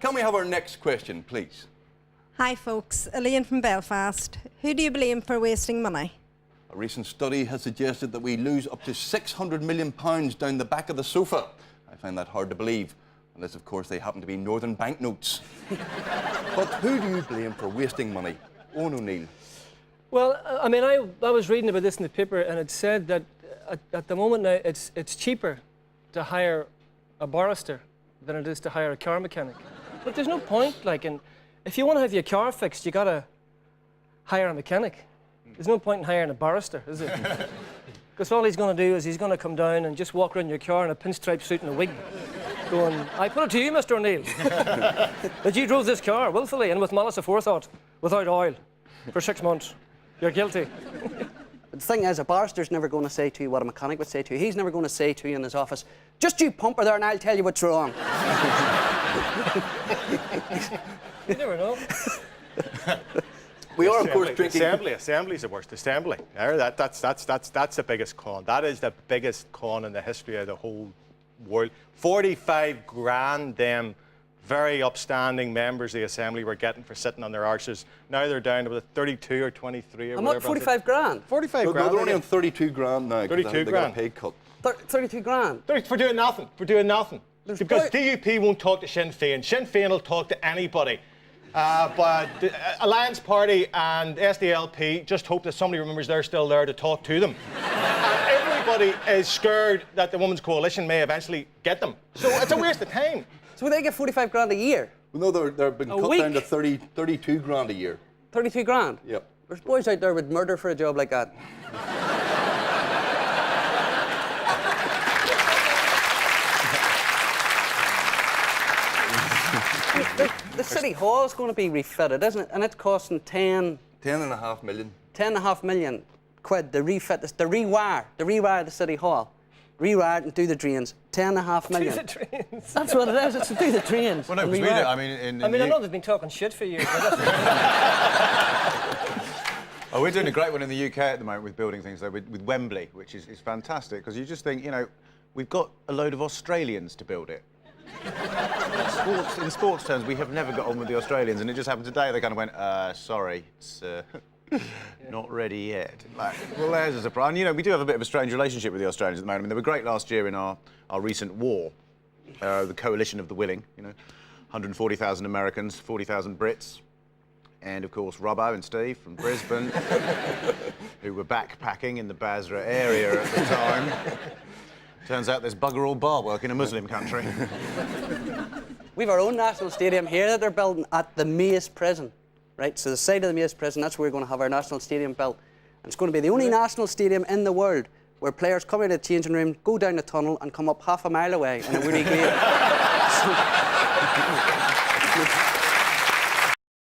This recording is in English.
Can we have our next question, please? Hi folks, Elaine from Belfast. Who do you blame for wasting money? A recent study has suggested that we lose up to £600 million down the back of the sofa. I find that hard to believe, unless of course they happen to be Northern banknotes. But who do you blame for wasting money? Owen O'Neill. Well, I mean, I was reading about this in the paper, and it said that at the moment now it's cheaper to hire a barrister than it is to hire a car mechanic. But there's no point, like, if you want to have your car fixed, you got to hire a mechanic. There's no point in hiring a barrister, is it? Because all he's going to do is he's going to come down and just walk around your car in a pinstripe suit and a wig, going, I put it to you, Mr. O'Neill, that you drove this car willfully and with malice aforethought, without oil, for 6 months. You're guilty. But the thing is, a barrister's never going to say to you what a mechanic would say to you. He's never going to say to you in his office, just you pump her there and I'll tell you what's wrong. You never know. We are, of course, drinking... Assembly's the worst. Assembly. That's the biggest con. That is the biggest con in the history of the whole world. 45 grand them very upstanding members of the Assembly were getting for sitting on their arses. Now they're down to 32 or 23 or I'm whatever. not 45 grand. 45 No, grand. they're only on 32 grand now. 32 they grand. got a pay cut. 32 grand. For doing nothing. For doing nothing. Because DUP won't talk to Sinn Féin. Sinn Féin will talk to anybody. But the Alliance Party and SDLP just hope that somebody remembers they're still there to talk to them. Everybody is scared that the Women's Coalition may eventually get them. So it's a waste of time. So they get 45 grand a year? Well, no, they're being cut down to 32 grand a year. 32 grand? Yep. There's boys out there would murder for a job like that. The City Hall is going to be refitted, isn't it? And it's costing 10.5 million. 10.5 million quid to refit this, to rewire the City Hall. Rewire it and do the drains. 10.5 million. Do the drains. That's what it is. It's to do the drains. Well, no, because we do. I mean, I know they've been talking shit for years. Oh, we're doing a great one in the UK at the moment with building things, though, with Wembley, which is fantastic, because you just think, you know, we've got a load of Australians to build it. In sports terms, we have never got on with the Australians, and it just happened today. They kind of went, sorry, it's not ready yet. Like, well, there's a surprise. And, you know, we do have a bit of a strange relationship with the Australians at the moment. I mean, they were great last year in our recent war, the coalition of the willing, you know, 140,000 Americans, 40,000 Brits, and, of course, Robbo and Steve from Brisbane, who were backpacking in the Basra area at the time. Turns out there's bugger all bar work in a Muslim country. We've our own national stadium here that they're building at the Mace prison, right? So the side of the Mace prison, that's where we're going to have our national stadium built. And it's going to be the only national stadium in the world where players come out of the changing room, go down the tunnel and come up half a mile away in a really great...